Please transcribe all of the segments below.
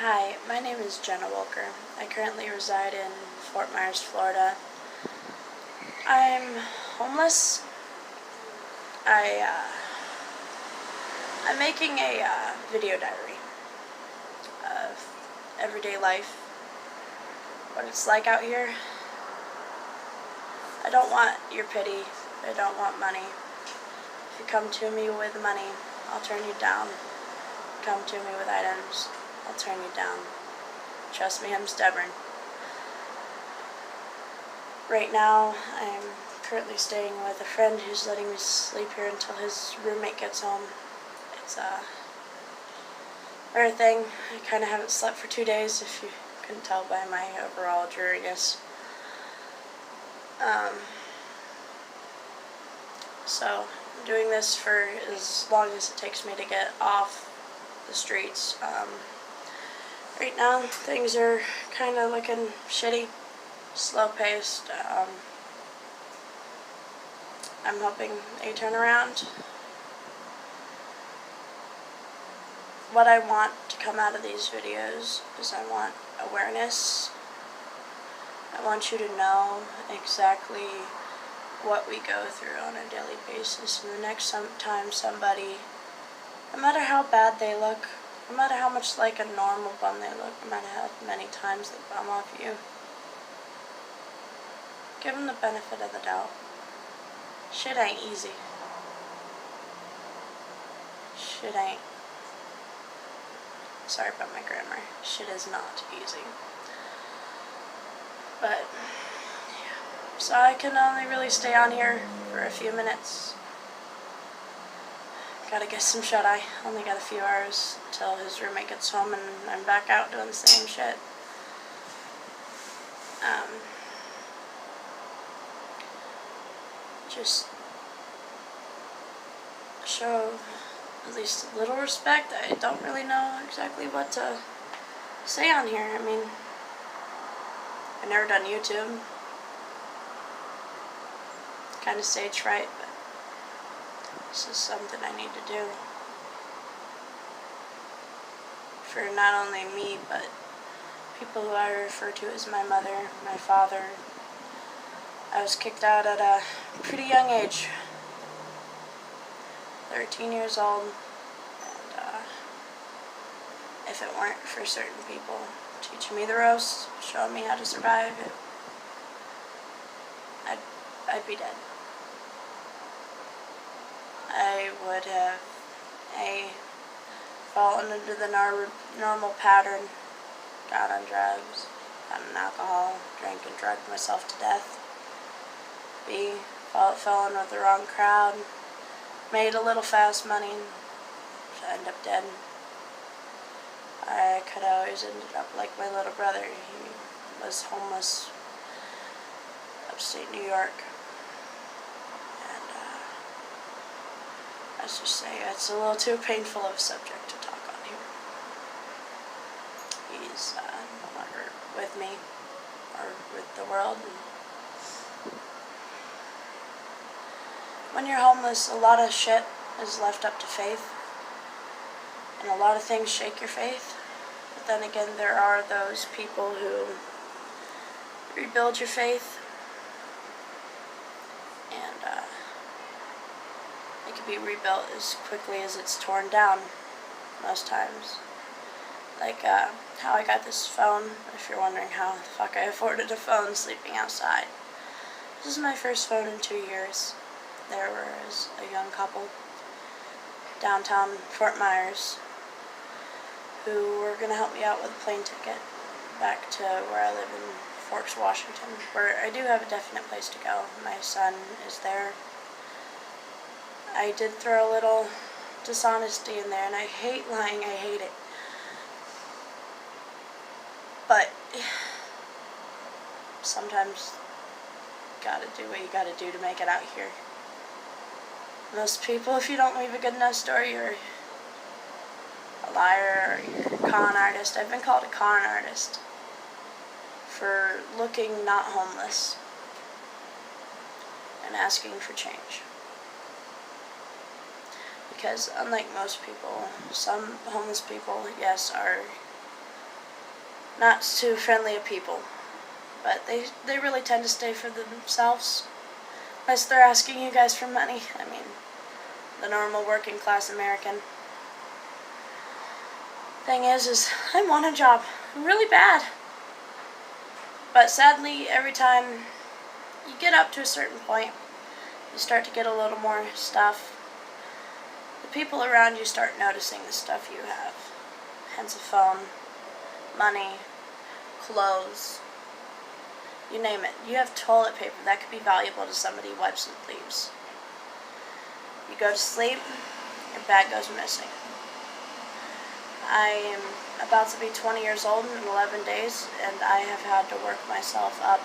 Hi, my name is Jenna Wilker. I currently reside in Fort Myers, Florida. I'm homeless. I, I'm making a video diary of everyday life, what it's like out here. I don't want your pity. I don't want money. If you come to me with money, I'll turn you down. Come to me with items, I'll turn you down. Trust me, I'm stubborn. Right now, I'm currently staying with a friend who's letting me sleep here until his roommate gets home. It's a rare thing. I kind of haven't slept for 2 days, if you couldn't tell by my overall dreariness. So, I'm doing this for as long as it takes me to get off the streets. Right now, things are kind of looking shitty, slow-paced. I'm hoping a turnaround. What I want to come out of these videos is I want awareness. I want you to know exactly what we go through on a daily basis. And the next time somebody, no matter how bad they look, no matter how much like a normal bum they look, no matter how many times they bum off you, give them the benefit of the doubt. Shit ain't easy. Shit ain't. Sorry about my grammar. Shit is not easy. But, yeah. So I can only really stay on here for a few minutes. Gotta get some shut-eye. Only got a few hours till his roommate gets home and I'm back out doing the same shit. Just show at least a little respect. I don't really know exactly what to say on here. I mean, I've never done YouTube. Kind of stage fright, but this is something I need to do. For not only me, but people who I refer to as my mother, my father. I was kicked out at a pretty young age. 13 years old. And if it weren't for certain people teaching me the ropes, showing me how to survive, I'd be dead. I would have fallen into the normal pattern, got on drugs, got on alcohol, drank and drugged myself to death. B, fell in with the wrong crowd, made a little fast money, ended up dead. I could have always ended up like my little brother. He was homeless, upstate New York. Let's just say it's a little too painful of a subject to talk on here. He's no longer with me or with the world. When you're homeless, a lot of shit is left up to faith, and a lot of things shake your faith. But then again, there are those people who rebuild your faith, and it can be rebuilt as quickly as it's torn down, most times. Like how I got this phone, if you're wondering how the fuck I afforded a phone sleeping outside. This is my first phone in 2 years. There was a young couple downtown Fort Myers who were going to help me out with a plane ticket back to where I live in Forks, Washington, where I do have a definite place to go. My son is there. I did throw a little dishonesty in there, and I hate lying, I hate it. But sometimes you gotta do what you gotta do to make it out here. Most people, if you don't leave a good enough story, you're a liar or you're a con artist. I've been called a con artist for looking not homeless and asking for change. Because unlike most people, some homeless people, yes, are not too friendly of people. But they really tend to stay for themselves. Unless they're asking you guys for money. I mean, the normal working class American. Thing is I want a job really bad. But sadly, every time you get up to a certain point, you start to get a little more stuff. The people around you start noticing the stuff you have. Hence a phone, money, clothes, you name it. You have toilet paper that could be valuable to somebody who wipes and leaves. You go to sleep, your bag goes missing. I am about to be 20 years old in 11 days, and I have had to work myself up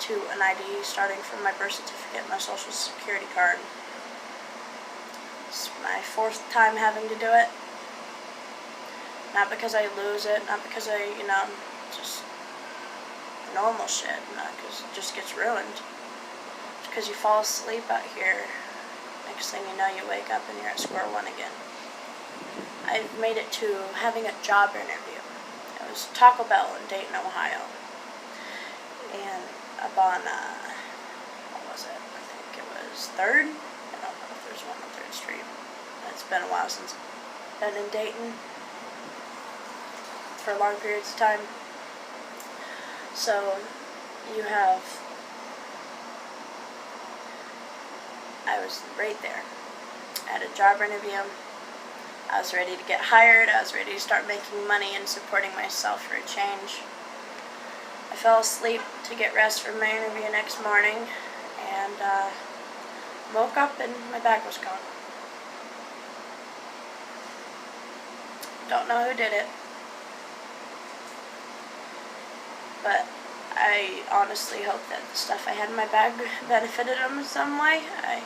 to an ID starting from my birth certificate, my social security card. It's my 4th time having to do it. Not because I lose it, not because I, just normal shit, not because it just gets ruined. It's because you fall asleep out here. Next thing you know, you wake up and you're at square one again. I've made it to having a job interview. It was Taco Bell in Dayton, Ohio. And up on, what was it? I think it was 3rd? I don't know if there's one on 3rd Street. It's been a while since I've been in Dayton for long periods of time. So, I was right there. I had a job interview. I was ready to get hired. I was ready to start making money and supporting myself for a change. I fell asleep to get rest for my interview next morning, and woke up and my bag was gone. Don't know who did it, but I honestly hope that the stuff I had in my bag benefited them in some way. I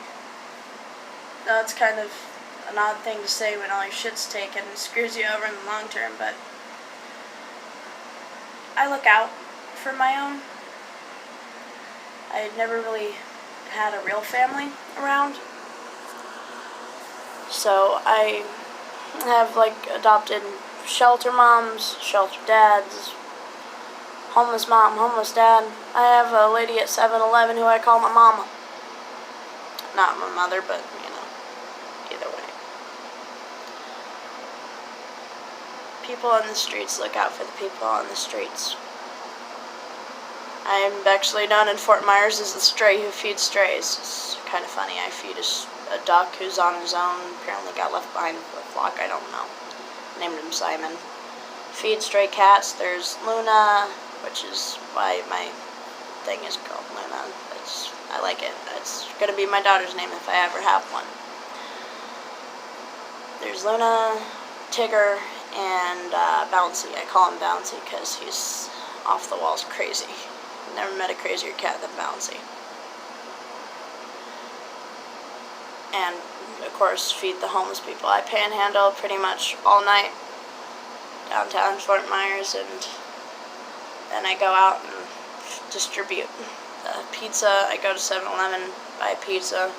know it's kind of an odd thing to say when all your shit's taken and screws you over in the long term, but I look out for my own. I had never really had a real family around, so I have adopted shelter moms, shelter dads, homeless mom, homeless dad. I have a lady at 7-Eleven who I call my mama. Not my mother, but either way. People on the streets, look out for the people on the streets. I'm actually known in Fort Myers as the stray who feeds strays. It's kind of funny. I feed a duck who's on his own, apparently got left behind the flock, I don't know. Named him Simon. Feed stray cats. There's Luna, which is why my thing is called Luna. I like it. It's going to be my daughter's name if I ever have one. There's Luna, Tigger, and Bouncy. I call him Bouncy because he's off the walls crazy. Never met a crazier cat than Bouncy. And, of course, feed the homeless people. I panhandle pretty much all night downtown Fort Myers, and then I go out and distribute pizza. I go to 7-Eleven, buy pizza.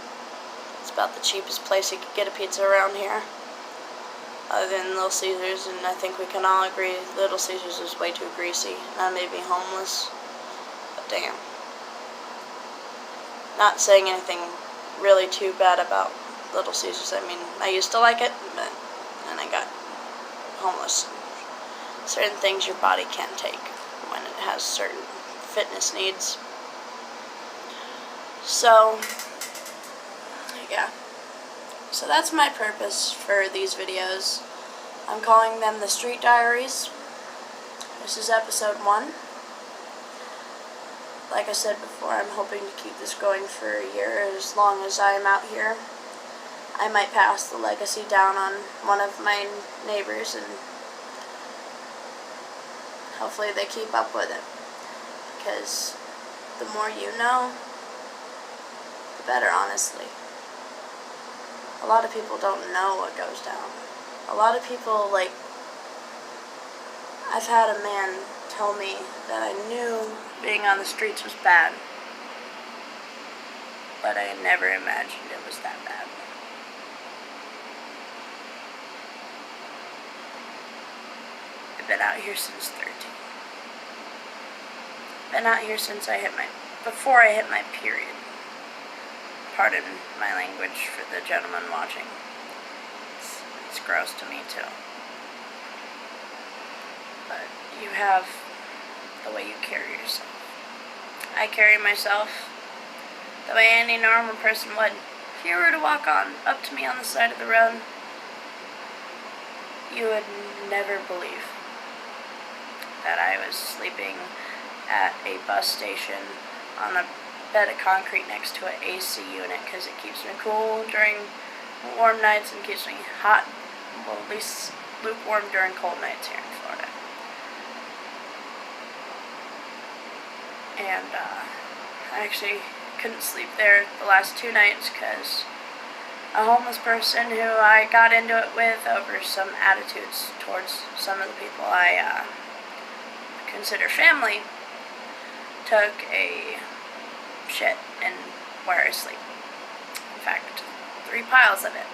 It's about the cheapest place you could get a pizza around here, other than Little Caesars, and I think we can all agree Little Caesars is way too greasy. That made me homeless, but damn. Not saying anything really too bad about Little Caesars. I mean, I used to like it, but then I got homeless. Certain things your body can't take when it has certain fitness needs. So, yeah. So that's my purpose for these videos. I'm calling them the Street Diaries. This is episode 1. Like I said before, I'm hoping to keep this going for a year, as long as I am out here. I might pass the legacy down on one of my neighbors, and hopefully they keep up with it. Because the more you know, the better, honestly. A lot of people don't know what goes down. A lot of people, I've had a man tell me that I knew being on the streets was bad, but I never imagined it was that bad. I've been out here since 13. Been out here since before I hit my period. Pardon my language for the gentleman watching. It's gross to me too. But you have the way you carry yourself. I carry myself the way any normal person would. If you were to walk up to me on the side of the road, you would never believe that I was sleeping at a bus station on a bed of concrete next to an AC unit, because it keeps me cool during warm nights and keeps me hot, well, at least lukewarm during cold nights here in Florida. And I actually couldn't sleep there the last 2 nights because a homeless person who I got into it with over some attitudes towards some of the people I consider family took a shit in where I sleep. In fact, 3 piles of it.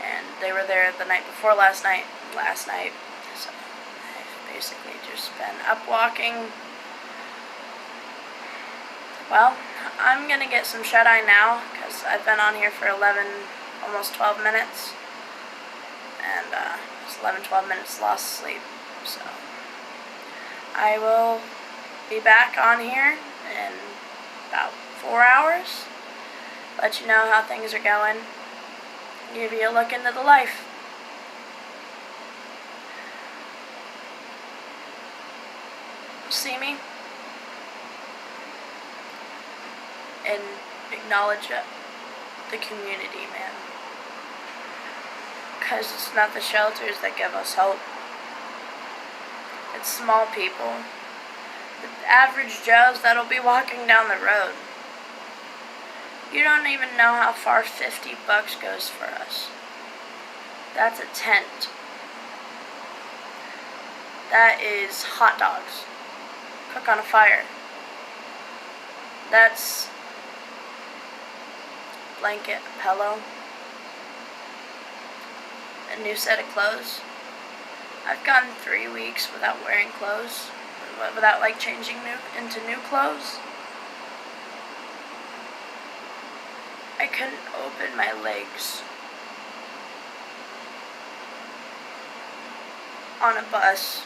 And they were there the night before last night. So I've basically just been up walking. Well, I'm gonna get some shut-eye now because I've been on here for 11, almost 12 minutes. And it's 11, 12 minutes lost sleep. So I will be back on here in about 4 hours. Let you know how things are going. Give you a look into the life. See me? And acknowledge the community, man. Because it's not the shelters that give us hope. It's small people. The average Joes that'll be walking down the road. You don't even know how far $50 goes for us. That's a tent. That is hot dogs. Cook on a fire. That's blanket, a pillow, a new set of clothes. I've gone 3 weeks without wearing clothes, without like changing into new clothes. I couldn't open my legs on a bus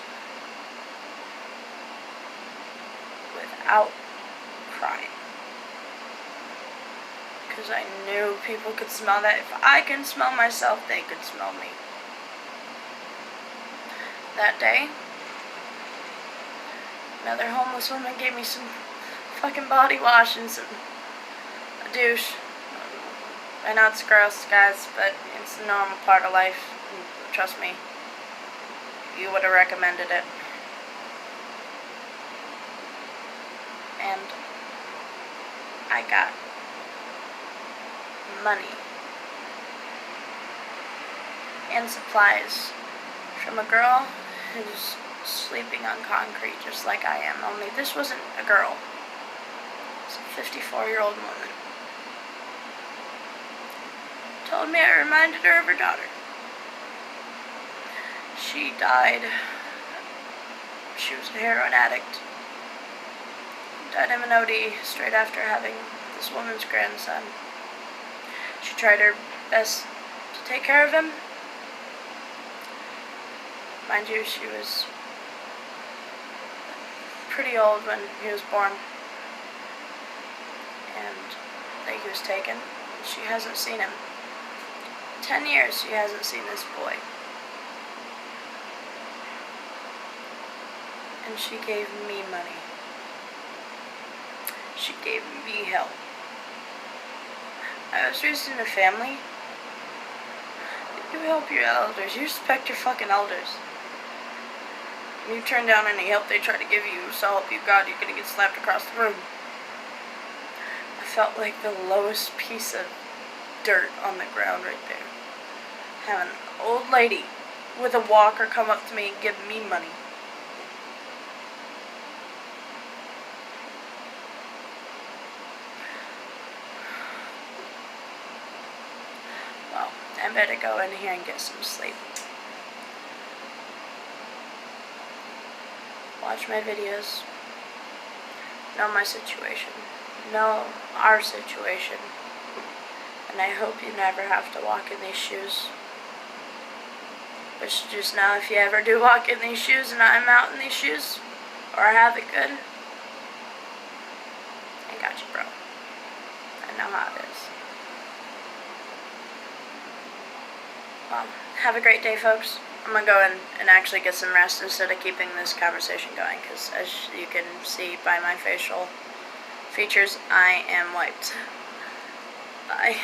without crying. Because I knew people could smell that. If I can smell myself, they could smell me. That day, another homeless woman gave me some fucking body wash and a douche. I know it's gross, guys, but it's a normal part of life. And trust me, you would have recommended it. And I got money and supplies from a girl who's sleeping on concrete just like I am, only this wasn't a girl. It's a 54-year-old woman. Told me I reminded her of her daughter. She died. She was a heroin addict. Died of an OD straight after having this woman's grandson. She tried her best to take care of him. Mind you, she was pretty old when he was born. And he was taken. She hasn't seen him. 10 years she hasn't seen this boy. And she gave me money. She gave me help. I was raised in a family. You help your elders. You respect your fucking elders. When you turn down any help they try to give you, so help you God, you're gonna get slapped across the room. I felt like the lowest piece of dirt on the ground right there. Having an old lady with a walker come up to me and give me money. Well, I better go in here and get some sleep. watch my videos, know my situation, know our situation, and I hope you never have to walk in these shoes. But just know, if you ever do walk in these shoes and I'm out in these shoes, or I have it good, I got you, bro. I know how it is. Well, have a great day, folks. I'm going to go and actually get some rest instead of keeping this conversation going, because as you can see by my facial features, I am wiped. Bye.